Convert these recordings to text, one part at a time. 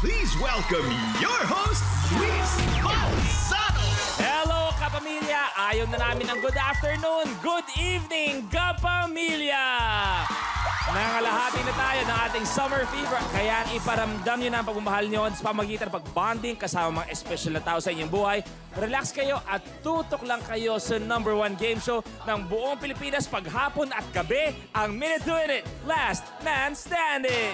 Please welcome your host, Luis Calzado. Hello, kapamilya! Ayaw na namin ng good afternoon, good evening, kapamilya! Nangalahati na tayo ng ating summer fever, kaya iparamdam nyo na ang pagmamahal nyo sa pamagitan ng pag-bonding kasama mga special na tao sa inyong buhay. Relax kayo at tutok lang kayo sa #1 game show ng buong Pilipinas paghapon at gabi, ang Minute to Win It, Last Man Standing!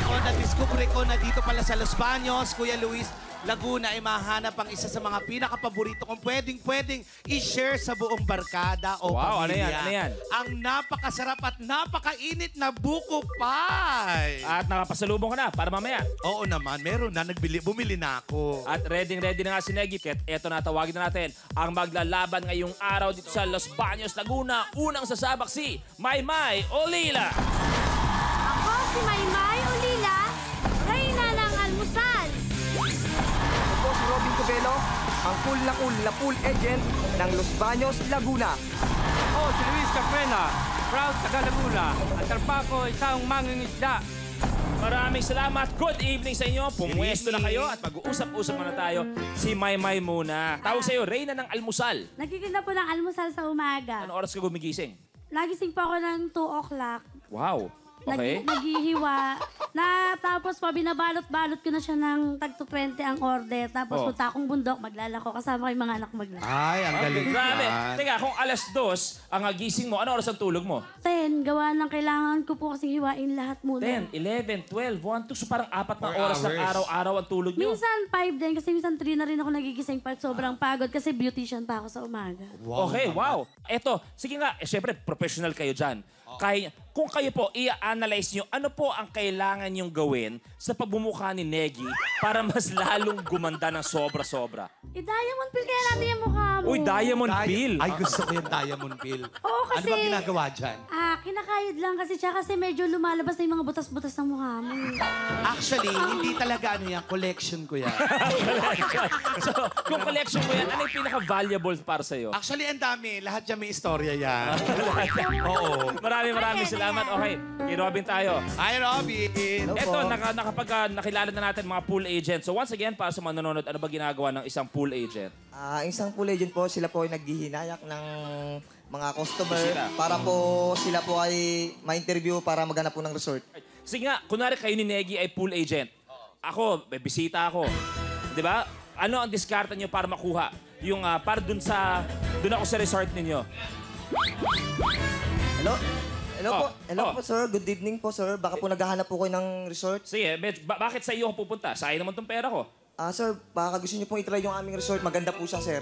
Ako, na-discover ko na dito pala sa Los Baños, Kuya Luis, Laguna ay mahanap ang isa sa mga pinaka-paborito kong pwedeng i-share sa buong barkada o Wow, pamilya. ano yan? Ang napakasarap at napakainit na buko pie. At nakapasalubong ka na para mamaya. Oo naman, meron na. Bumili na ako. At ready na nga si Negi. Kaya eto na, tawagin na natin ang maglalaban ngayong araw dito sa Los Baños, Laguna. Unang sasabak si Maymay Olila. Ako si Maymay Olila, Reyna ng Almusal. Ako po si Robin Cubelo, ang cool na pool agent ng Los Baños, Laguna. Ako si Luis Caprena, proud taga Laguna. At trabaho ko isang mangingisda. Maraming salamat. Good evening sa inyo. Pumwesto na kayo at mag-uusap-usap muna tayo. Si Maymay muna. Tawag sa'yo, Reyna ng Almusal. Nagkikinda po ng almusal sa umaga. Anong oras ka gumigising? Nagising po ako ng 2 o'clock. Wow. Okay. Naghihiwa. Tapos po, binabalot-balot ko na siya ng tag-20 ang order. Tapos punta akong bundok, maglalako. Kasama ko yung mga anak maglalako. Ay, ang galing. Grabe. naman. Teka, kung alas 2 ang gising mo, ano oras ang tulog mo? 10, gawa ng kailangan ko po kasing hiwain lahat muna. 10, 11, 12, 1, 2. So parang 4 na 4 oras ng hours. araw-araw ang tulog nyo. Minsan 5 din, kasi minsan 3 na rin ako nagigising pag sobrang pagod kasi beautician pa ako sa umaga. Okay, wow. Eto, sige nga, syempre, professional kayo dyan. Kung kayo po, i-analyze nyo, ano po ang kailangan nyong gawin sa pagbumukha ni Negi para mas lalong gumanda ng sobra-sobra? Diamond pill kaya natin yung mukha mo. Uy, Diamond Pill. Ay, gusto ko yung Diamond Pill. Oo, kasi... Ano ba ginagawa dyan? Kinakayod lang kasi siya kasi medyo lumalabas na yung mga butas-butas ng mukha mo. Actually, hindi talaga ano yan. Collection ko yan. So, kung collection mo yan, ano yung pinaka-valuable para sa'yo? Actually, ang dami. Lahat yan may istorya yan. Oo. Maraming salamat. Okay, kay Robin tayo. Hi, Robin. Eto, nakilala na natin mga pool agent. So once again, para sa mga nanonood, ano ba ginagawa ng isang pool agent? Isang pool agent po, sila po ay naghihinayak ng mga customer Bisita. para po sila po ay ma-interview para maghanap po ng resort. Sige nga, kunwari kayo ni Negi ay pool agent. Ako, may bisita ako. Di ba? Ano ang diskarte nyo para makuha? Yung para dun ako sa resort ninyo. Hello? Hello Oh. po sir, good evening po sir. Baka po naghahanap po kayo ng resort. Sige, bakit sa iyo ako pupunta? Sayang naman tong pera ko. Sir, baka gusto niyo pong itry yung aming resort. Maganda po siya sir.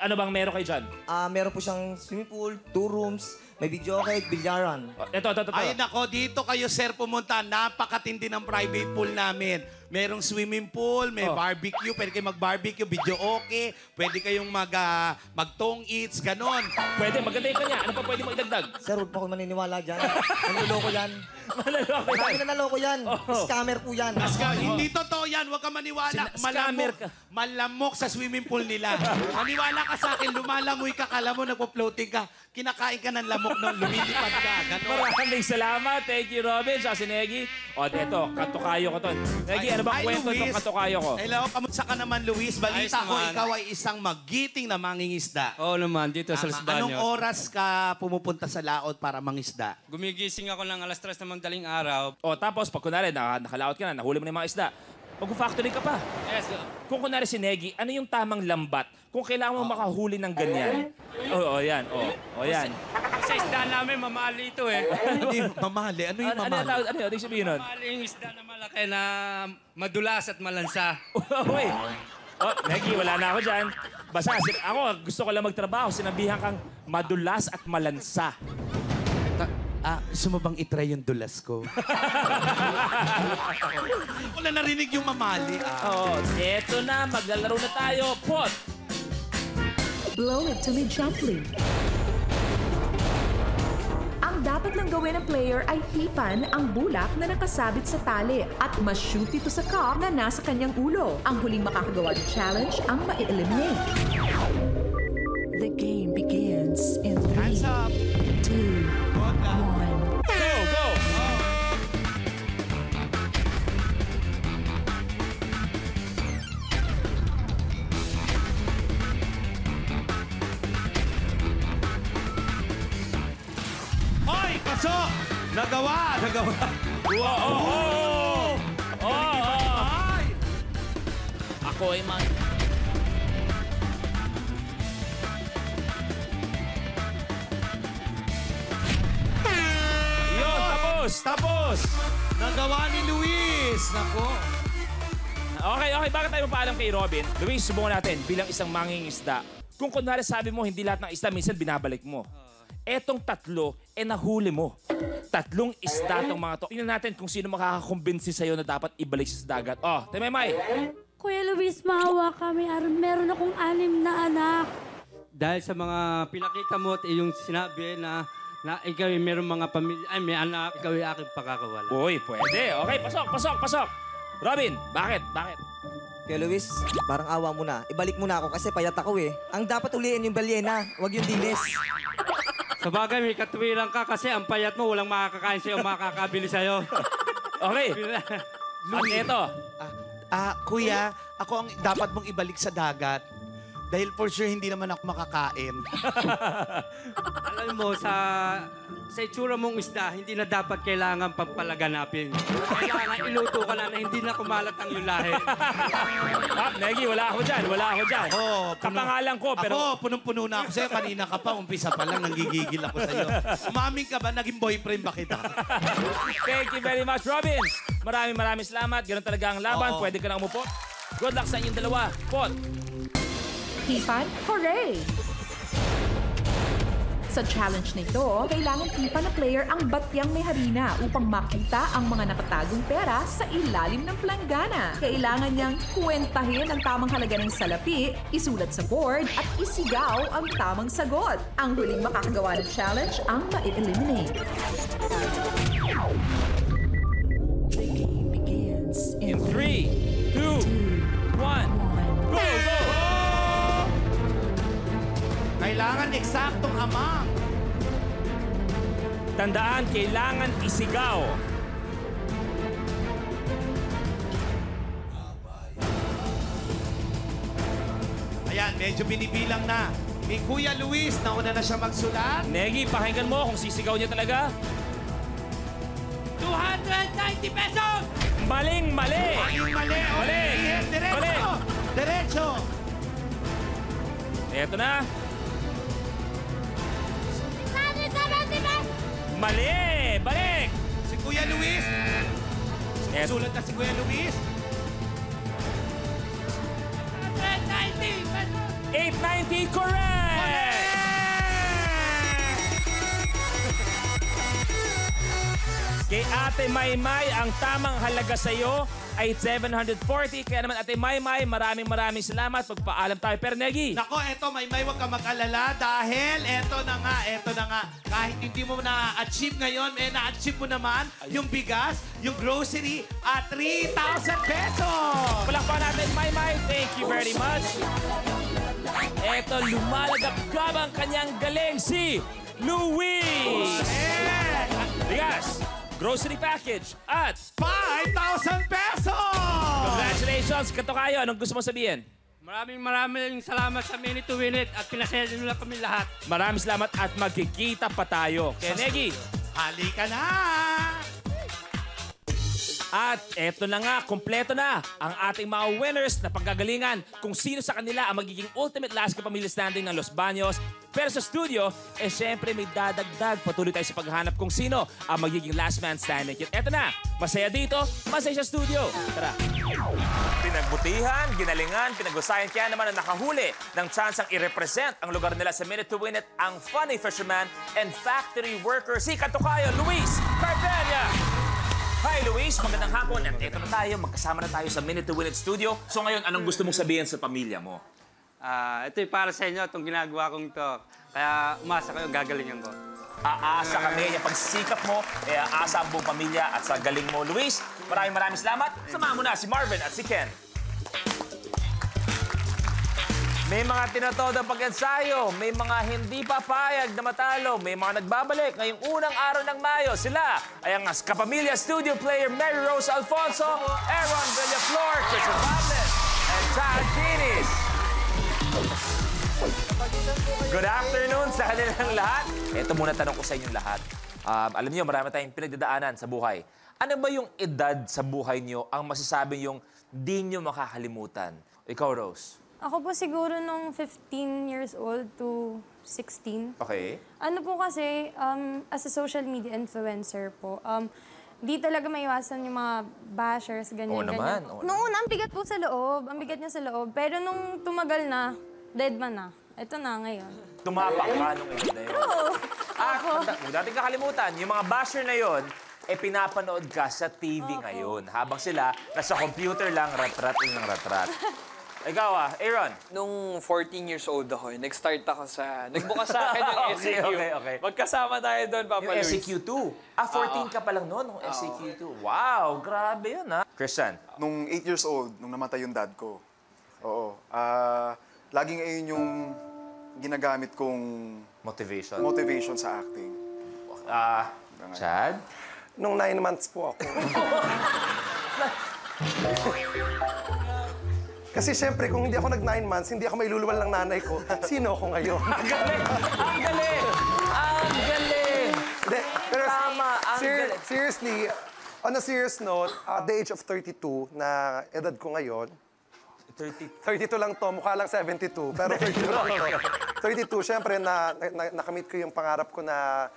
Ano bang meron kayo dyan? Meron po siyang swimming pool, 2 rooms, may video okay, bilyaran. Ito. Ay, nako, dito kayo, sir, pumunta. Napakatindi ng private pool namin. Merong swimming pool, may barbecue, pwede kayo mag-barbecue, video okay, pwede kayong mag-tong eats, ganon. Pwede, maganda yung kanya. Ano pa pwede mo idagdag? Sir, huwag po ako maniniwala dyan. Nanloloko yan. Malaloko Marami yan. na naloko yan. Scammer po yan. Hindi totoo yan, huwag ka maniwala. Scammer ka. Malamok sa swimming pool nila. Maniwala ka sa akin, lumalangoy ka, kala mo nagpo-floating ka, kinakain ka ng lamok noon, lumilipad ka, ganon. Maraming salamat. Thank you, Robin. Sa si Negi. O, eto, katukayo ko to. Negi, ano ba kwento itong katukayo ko? Hello, kamusta ka naman, Luis? Balita Ayos ko, naman. ikaw ay isang magiting na mangingisda. Oo naman, dito sa Los Anong Baños. oras ka pumupunta sa laot para mangisda? Gumigising ako ng alas 3 ng madaling araw. O, tapos, pag kunwari, nakalaot ka na, nahuli mo na yung mga isda, mag-factory ka pa. Yes, Kung kunwari si Negi, ano yung tamang lambat? Kung kailangan mo makahuli ng ganyan. Yan. Yan. sa isda namin, mamali ito eh. Hindi, mamali. Ano yung mamali? Ano yung sabihin nun? Mamali yung isda na malaki na madulas at malansa. Uy! Negi, wala na ako dyan. Basta, ako, gusto ko lang magtrabaho. Sinabihan kang madulas at malansa. Gusto mo bang itry yung dulas ko? Wala narinig yung mamali. Eto na, maglalaro na tayo. Pot! Blow it to me gently. Ang dapat lang gawin ng player ay hipan ang bulak na nakasabit sa tali at ma-shoot ito sa cup na nasa kanyang ulo. Ang huling makakagawa ng challenge ang ma-eliminate. The game begins in 3, 2, 1. Go! Pasok! Nagawa! Ay! Ako ay Yun, tapos! Nagawa ni Luis! Nako! Okay. Bakit tayo paalam kay Robin? Luis, subukan natin bilang isang mangingisda. Kung kunwari sabi mo, hindi lahat ng isda, minsan binabalik mo. Etong tatlo, nahuli mo. 3 isda tong mga to. Tingnan natin kung sino makakakumbinsi sa'yo na dapat ibalik sa dagat. Oh, tayo May. Kuya Luis, maawa kami. Meron akong 6 na anak. Dahil sa mga pinakita mo at iyong sinabi na ikaw ay mayroong mga pamilya, ay may anak, ikaw ay aking pakakawala. Uy, pwede. Okay, pasok. Robin, bakit? Kuya Luis, parang awa mo na. Ibalik mo na ako kasi payat ako eh. Ang dapat uliin yung balyena, wag yung dilis. Sa bagay, may katuwiran ka kasi ang payat mo, walang makakakain sa'yo, makakabili sa'yo. Okay. At eto. Kuya, ako ang dapat mong ibalik sa dagat. Dahil for sure, hindi naman ako makakain. Alam mo, sa itsura mong isda, hindi na dapat kailangan pampalaganapin. Kailangan iluto ka na hindi na kumalat ang iyong lahi. Negi, wala ako dyan. Kapangalan ko, pero... Ako, punong-puno na ako sa'yo. Kanina ka pa, umpisa pa lang, nanggigigil ako sa'yo. Umaming ka ba? Naging boyfriend ba kita? Thank you very much, Robin. Maraming salamat. Ganun talaga ang laban. Oo. Pwede ka na umupo. Good luck sa inyong dalawa. Pot. Hipan, hooray! Sa challenge na ito, kailangan hipan na player ang batyang may harina upang makita ang mga nakatagong pera sa ilalim ng planggana. Kailangan niyang kwentahin ang tamang halaga ng salapi, isulat sa board, at isigaw ang tamang sagot. Ang huling makakagawa ng challenge ang ma-eliminate. In 3, 2, 1, go! Kailangan eksaktong amang. Tandaan, kailangan isigaw. Ayan, medyo binibilang na. Ni Kuya Luis, nauna na siya magsulat. Negi, pakinggan mo kung sisigaw niya talaga. 290 pesos! Mali. Mali. Mali. Diretso. Eto na. Mali! Balik! Si Kuya Luis. Sulat na si Kuya Luis. 890, correct! Kay Ate Maymay, ang tamang halaga sa'yo ay 740. Kaya naman, Ate Maymay, maraming salamat. Pagpaalam tayo. Pero Negi, Nako, eto, May wag ka mag-alala dahil eto na nga. Kahit hindi mo na-achieve ngayon, na-achieve mo naman yung bigas, yung grocery, at 3,000 pesos! palakpakan natin, Maymay. Thank you very much. Eto, lumalagap ang kanyang galing, si Luis. Bigas, grocery package, at 5,000 pesos! congratulations, Katokayo. Anong gusto mo sabihin? Maraming salamat sa Minute to Win It at pinasaya nyo lang kami lahat. Maraming salamat at magkikita pa tayo. Kaya Negi, Halika na! at eto na nga, kompleto na ang ating mga winners na paggagalingan kung sino sa kanila ang magiging ultimate last kapamilya standing ng Los Baños. Pero sa studio, syempre may dadagdag. Patuloy tayo sa paghahanap kung sino ang magiging last man standing. At eto na, masaya dito, masaya sa studio. Tara. Pinagbutihan, ginalingan, pinag-usayan kaya naman ang nakahuli ng tsansang i-represent ang lugar nila sa Minute to Win It, ang funny fisherman and factory worker, si Katokayo Luis Carpena. Hi Luis, magandang hapon. At eto na tayo, magkasama na tayo sa Minute to Win It studio. So ngayon, anong gusto mong sabihin sa pamilya mo? Ito'y para sa inyo, itong ginagawa kong to. Kaya umasa kayo, gagalingan ko. Aasa kami, yung pagsikap mo, aasa ang buong pamilya at sa galing mo, Luis. Maraming salamat. Samahan mo na si Marvin at si Ken. May mga tinatodang pag-ensayo, may mga hindi papayag na matalo, may mga nagbabalik ngayong unang araw ng Mayo. Sila ay ang kapamilya studio player Mary Rose Alfonso, Aaron Villaflor, Christian Bables, and Chad Kinis. Good afternoon sa kanilang lahat. Ito muna tanong ko sa inyong lahat. Alam niyo, marami tayong pinagdadaanan sa buhay. Ano ba yung edad sa buhay niyo ang masasabi yung di niyo makakalimutan? Ikaw, Rose. Ako po siguro nung 15 years old to 16. Okay. Ano po kasi, as a social media influencer po, di talaga maiwasan yung mga bashers, ganyan, Oo naman, ganyan. oo Noong una, ang bigat po sa loob. Ang bigat niya sa loob. Pero nung tumagal na, dead man na. Ito na ngayon. Tumapak ka nung edad na yun. Oo. At huwag natin kakalimutan, yung mga basher na yon, pinapanood ka sa TV ngayon. Habang sila, nasa computer lang, rat-rat ng rat-rat. Ikaw Aaron. Nung 14 years old ako, nag-start ako sa... Nagbukas sa akin yung SEQ. Okay. Magkasama tayo doon, Papa Yung Luis. SEQ2. 14 ka pa lang noon, nung SEQ2. Wow, grabe yun, ha? Christian. Nung 8 years old, nung namatay yung dad ko. Oo. Laging ayun yung ginagamit kong Motivation sa acting. Chad? Nung 9 months po ako. Kasi siyempre, kung hindi ako nag 9 months, hindi ako mailuluwal ng nanay ko. Sino ako ngayon? Ang galing! Ang galing! Ang galing! Pero Tama, ang galing. seriously, on a serious note, at the age of 32, na edad ko ngayon, 32 lang to, mukha lang 72, pero 32 lang to. 32, siyempre, nakamit ko yung pangarap ko na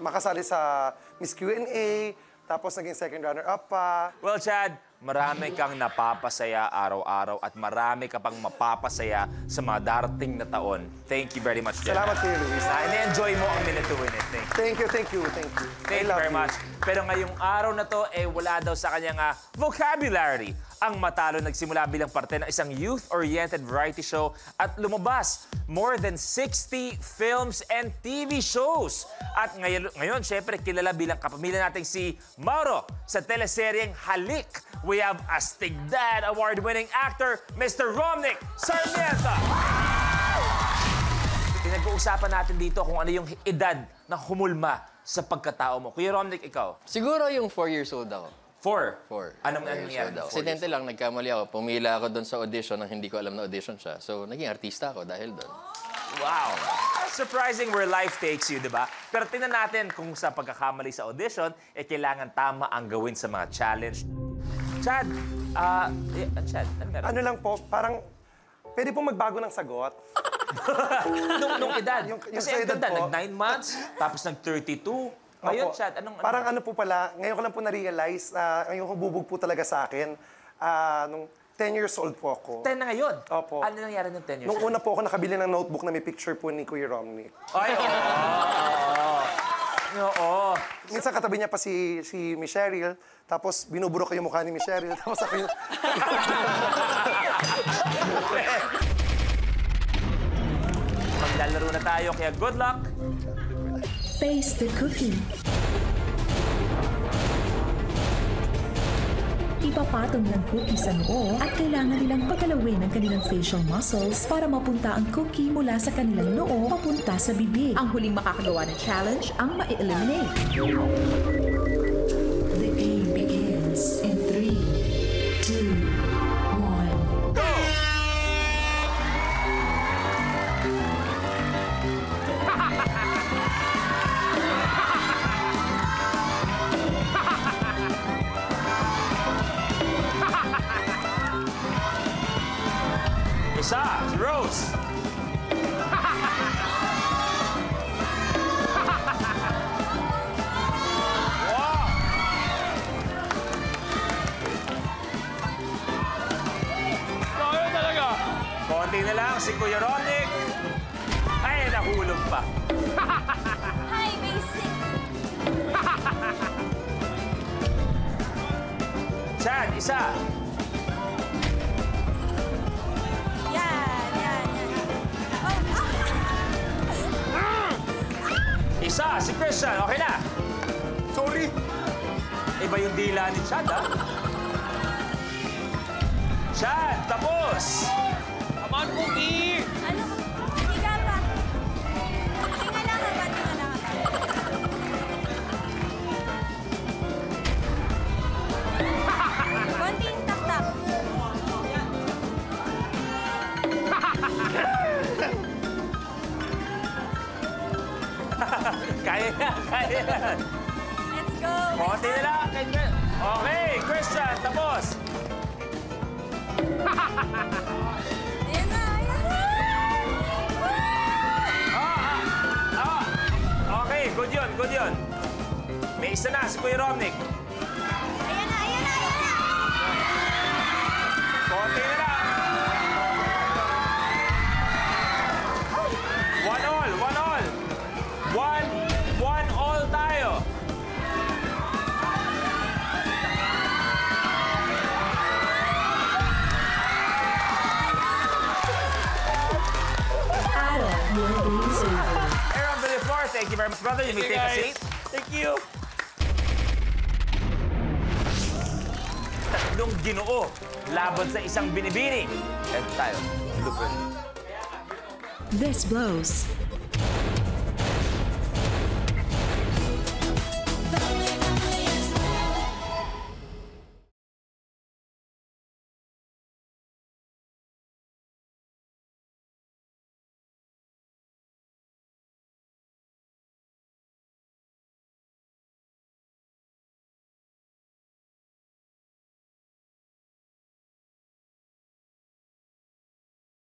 makasali sa Miss Q&A, tapos naging second runner-up pa. Well, Chad, marami kang napapasaya araw-araw at marami ka pang mapapasaya sa mga darating na taon. Thank you very much, Chad. Salamat kayo, Luis. Na-enjoy mo ang Minute to Win It. Thank you. Thank you very much. Pero ngayong araw na to, wala daw sa kanyang vocabulary. Ang Matalo nagsimula bilang parte ng isang youth-oriented variety show at lumabas more than 60 films and TV shows. At ngayon syempre, kilala bilang kapamilya nating si Mauro sa teleseryeng Halik. We have Astig Dad award-winning actor, Mr. Romnick Sarmiento. Pinag-uusapan natin dito kung ano yung edad na humulma sa pagkatao mo. Kuya Romnick, ikaw? Siguro yung 4 years old ako. 4? Anong nangyari? Aksidente lang, nagkamali ako. Pumila ako doon sa audition nang hindi ko alam na audition siya. So, naging artista ako dahil doon. Wow! Surprising where life takes you, di ba? Pero tingnan natin kung sa pagkakamali sa audition, kailangan tama ang gawin sa mga challenge. Chad, Chad, ano meron? Ano lang po, parang pwede pong magbago ng sagot. nung edad. Kasi sa edad po. nag 9 months, tapos nag 32. Ngayon, Chad, Parang ano po pala, ngayon ko lang po na-realize na yung hububog po talaga sa akin. Nung 10 years old po ako. 10 na ngayon? Opo. Ano nangyari nung 10 years Nung old? una po ako nakabili ng notebook na may picture po ni Kuya Romnick. Ay, oo. Minsan katabi niya pa si Miss Cheryl, tapos binuburo ko yung mukha ni Miss Cheryl, tapos ako yung... Maglalaro na tayo, kaya good luck! Face the cookie. Ipapatong ng cookie sa noo at kailangan nilang pagalawin ang kanilang facial muscles para mapunta ang cookie mula sa kanilang noo papunta sa bibig. Ang huling makakagawa ng challenge ang ma-eliminate. The game begins in 3, 2, 1, go! Isa, si Rose. Wow! Kaya talaga. Konti na lang si Kuya Romnick. Ay, nahulog pa. Hi, basic. Chad, isa. Isa, si Christian. Okay na. Sorry! Iba yung dila ni Chad, ha? Chad, tapos! Come on, Cookie! Ano? Tiga pa. Tinga lang ba? Tinga lang ba? Konting tak-tak. Kaya yan, kaya yan. Let's go! Konti na lang. Okay, Christian, tapos. Ayan na, ayan na! Okay, good yun, good yun. May isa na, si Kuya Romnick. Ayan na, ayan na, ayan na! Konti na lang. One all, one all. One all tayo. Adam, your game is over. Aaron Villaflor, thank you very much, brother. You may take a seat. Thank you. Tatlong Ginoo laban sa isang binibini. Eto tayo. This blows.